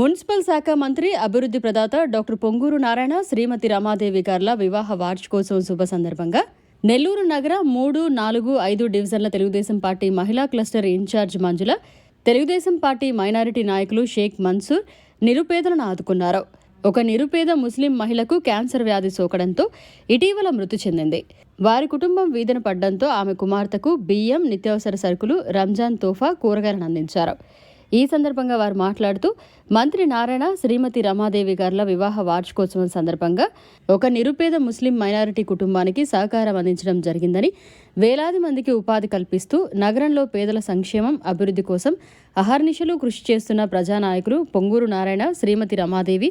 Municipal శాఖ మంత్రి అభివృద్ధి ప్రదాత డాక్టర్ పొంగూరు నారాయణ శ్రీమతి రమాదేవి గార్ల వివాహ వార్షికోత్సవం శుభ సందర్భంగా నెల్లూరు నగర 3, 4, 5 డివిజన్ల తెలుగుదేశం పార్టీ మహిళా క్లస్టర్ ఇన్ఛార్జ్ మంజుల, తెలుగుదేశం పార్టీ మైనారిటీ నాయకులు షేక్ మన్సూర్ నిరుపేదలను ఆదుకున్నారు. ఒక నిరుపేద ముస్లిం మహిళకు క్యాన్సర్ వ్యాధి సోకడంతో ఇటీవల మృతి చెందింది. వారి కుటుంబం వీధిన పడ్డంతో ఆమె కుమార్తెకు బియ్యం, నిత్యావసర సరుకులు, రంజాన్ తోఫా, కూరగాయలను అందించారు. ఈ సందర్భంగా వారు మాట్లాడుతూ మంత్రి నారాయణ శ్రీమతి రమాదేవి గార్ల వివాహ వార్షికోత్సవం సందర్భంగా ఒక నిరుపేద ముస్లిం మైనారిటీ కుటుంబానికి సహకారం అందించడం జరిగిందని, వేలాది మందికి ఉపాధి కల్పిస్తూ నగరంలో పేదల సంక్షేమం, అభివృద్ధి కోసం అహర్నిశలు కృషి చేస్తున్న ప్రజానాయకులు పొంగూరు నారాయణ శ్రీమతి రమాదేవి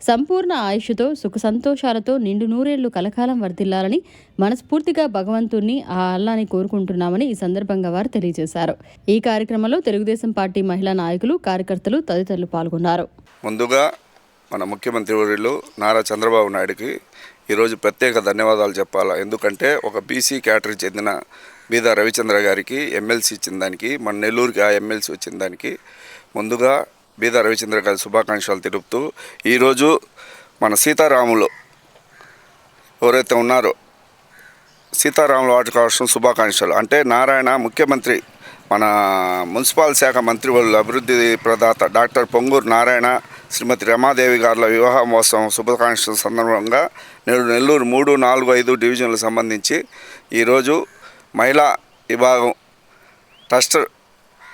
సంపూర్ణ ఆయుష్తో సుఖ సంతోషాలతో నిండు నూరేళ్లు కలకాలం వర్ధిల్లాలని మనస్ఫూర్తిగా భగవంతుణ్ణి ఆ అల్లాని కోరుకుంటున్నామని ఈ సందర్భంగా వారు తెలియజేశారు. ఈ కార్యక్రమంలో తెలుగుదేశం పార్టీ మహిళా నాయకులు, కార్యకర్తలు తదితరులు పాల్గొన్నారు. ముందుగా మన ముఖ్యమంత్రి వర్యులు నారా చంద్రబాబు నాయుడుకి ఈరోజు ప్రత్యేక ధన్యవాదాలు చెప్పాలా. ఎందుకంటే ఒక బీసీ కేటగిరీకి చెందిన బీదా రవిచంద్ర గారికి ఎమ్మెల్సీ ఇచ్చిన దానికి, మన నెల్లూరుకి ఆ ఎమ్మెల్సీ వచ్చిన దానికి ముందుగా బీదా రవిచంద్ర గారి శుభాకాంక్షలు తెలుపుతూ, ఈరోజు మన సీతారాములు ఎవరైతే ఉన్నారో సీతారాముల వాటి కోసం శుభాకాంక్షలు. అంటే నారాయణ ముఖ్యమంత్రి మన మున్సిపల్ శాఖ మంత్రివర్యులు అభివృద్ధి ప్రదాత డాక్టర్ పొంగూరు నారాయణ శ్రీమతి రమాదేవి గార్ల వివాహ మహోత్సవం శుభాకాంక్షల సందర్భంగా నెల్లూరు 3, 4, 5 డివిజన్లకు సంబంధించి ఈరోజు మహిళా విభాగం ట్రస్ట్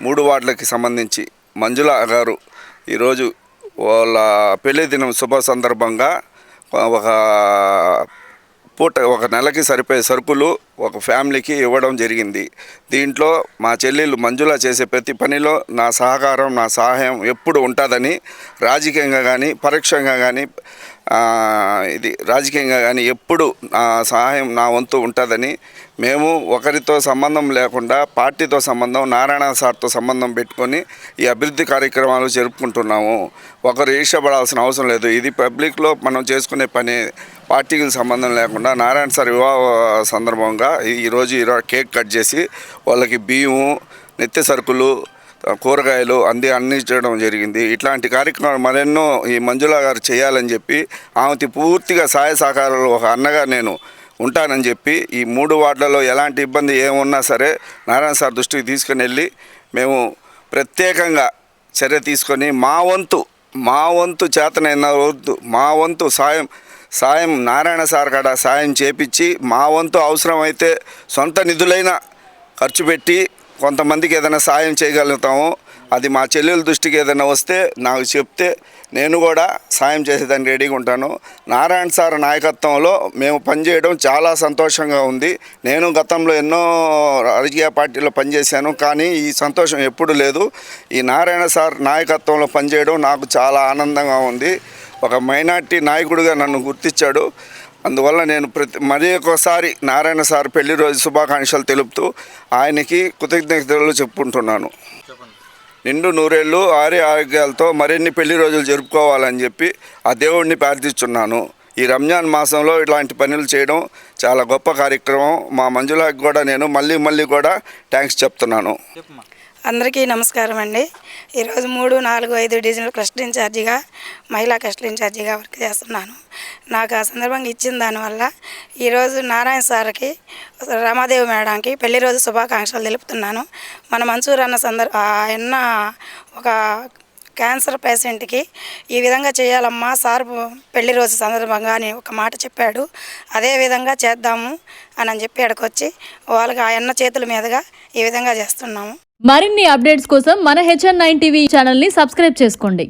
3 వార్డులకి సంబంధించి మంజుల గారు ఈరోజు వాళ్ళ పెళ్లి దినం శుభ సందర్భంగా ఒక నెలకి సరిపోయే సరుకులు ఒక ఫ్యామిలీకి ఇవ్వడం జరిగింది. దీంట్లో మా చెల్లెలు మంజుల చేసే ప్రతి పనిలో నా సహకారం, నా సహాయం ఎప్పుడు ఉంటుందని, రాజకీయంగా కానీ పరోక్షంగా కానీ రాజకీయంగా కానీ ఎప్పుడు నా సహాయం నా వంతు ఉంటుందని, మేము ఒకరితో సంబంధం లేకుండా పార్టీతో సంబంధం, నారాయణ సార్తో సంబంధం పెట్టుకొని ఈ అభివృద్ధి కార్యక్రమాలు జరుపుకుంటున్నాము. ఒకరు ఈర్ష్యపడాల్సిన అవసరం లేదు. ఇది పబ్లిక్లో మనం చేసుకునే పని, పార్టీకి సంబంధం లేకుండా నారాయణ సార్ వివాహ సందర్భంగా ఈరోజు కేక్ కట్ చేసి వాళ్ళకి బియ్యము, నిత్య సరుకులు, కూరగాయలు అన్ని చేయడం జరిగింది. ఇట్లాంటి కార్యక్రమాలు మరెన్నో ఈ మంజుల గారు చేయాలని చెప్పి ఆమెకి పూర్తిగా సహాయ సహకారాలు ఒక అన్నగా నేను ఉంటానని చెప్పి ఈ 3 వార్డులలో ఎలాంటి ఇబ్బంది ఏమున్నా సరే నారాయణ సార్ దృష్టికి తీసుకుని వెళ్ళి మేము ప్రత్యేకంగా చర్య తీసుకొని మా వంతు చేతనైన వద్దు మా వంతు సాయం నారాయణ సార్ కాడ సాయం చేపించి మా వంతు అవసరమైతే సొంత నిధులైనా ఖర్చు పెట్టి కొంతమందికి ఏదైనా సాయం చేయగలుగుతాము. అది మా చెల్లెల దృష్టికి ఏదైనా వస్తే నాకు చెప్తే నేను కూడా సాయం చేసేదాన్ని రెడీగా ఉంటాను. నారాయణ సార్ నాయకత్వంలో మేము పనిచేయడం చాలా సంతోషంగా ఉంది. నేను గతంలో ఎన్నో రాజకీయ పార్టీలో పనిచేశాను, కానీ ఈ సంతోషం ఎప్పుడు లేదు. ఈ నారాయణ సార్ నాయకత్వంలో పనిచేయడం నాకు చాలా ఆనందంగా ఉంది. ఒక మైనార్టీ నాయకుడిగా నన్ను గుర్తించాడు. అందువల్ల నేను మరి ఒకసారి నారాయణ సార్ పెళ్లి రోజు శుభాకాంక్షలు తెలుపుతూ ఆయనకి కృతజ్ఞతలు చెప్పుకుంటున్నాను. నిండు నూరేళ్ళు ఆరోగ్యాలతో మరిన్ని పెళ్లి రోజులు జరుపుకోవాలని చెప్పి ఆ దేవుడిని ప్రార్థిస్తున్నాను. ఈ రంజాన్ మాసంలో ఇలాంటి పనులు చేయడం చాలా గొప్ప కార్యక్రమం. మా మంజులకి కూడా నేను మళ్ళీ కూడా థ్యాంక్స్ చెప్తున్నాను. అందరికీ నమస్కారం అండి. ఈరోజు 3, 4, 5 డివిజనల్ క్లస్టర్ ఇన్ఛార్జిగా, మహిళా క్లస్టర్ ఇన్ఛార్జిగా వర్క్ చేస్తున్నాను. నాకు ఆ సందర్భంగా ఇచ్చిన దానివల్ల ఈరోజు నారాయణ సార్కి, రమాదేవి మేడంకి పెళ్లి రోజు శుభాకాంక్షలు తెలుపుతున్నాను. మన మన్సూర్ అన్న ఒక క్యాన్సర్ పేషెంట్కి ఈ విధంగా చేయాలమ్మా సార్ పెళ్లి రోజు సందర్భంగా అని ఒక మాట చెప్పాడు. అదే విధంగా చేద్దాము అని చెప్పి అక్కడికి వాళ్ళకి ఆయన చేతుల మీదుగా ఈ విధంగా చేస్తున్నాము. మరిన్ని అప్డేట్స్ కోసం మన HN9 టీవీ ఛానల్ని సబ్స్క్రైబ్ చేసుకోండి.